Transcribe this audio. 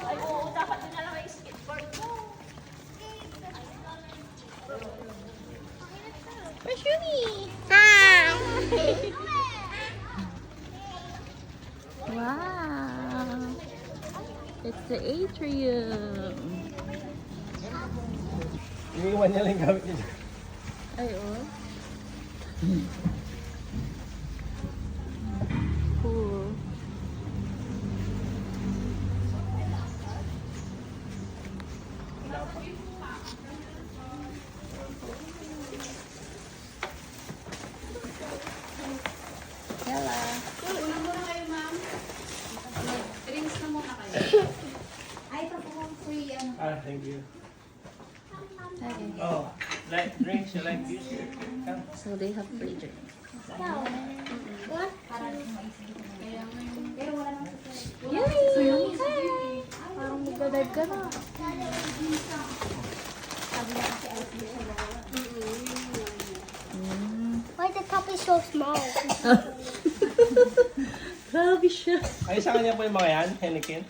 Ay, oo, dapat din na lang yung skateboard mo. Where's Yumi? Hi! Wow! It's the atrium. Iniiwan niya lang yung gamit niya. Ay, oh. Cool. Hello. Una muna kayo, ma'am. Drinks na muna kayo. Ay, ito po free, ano. Thank you. Okay. Oh, like drinks, you like this? Come. So they have free drinks. What? Pero wala naman sa Yay! Parang magdadive ka na. Why the cup is so small? Grabe siya. Ay, sa kanya po yung mga yan, Henneken.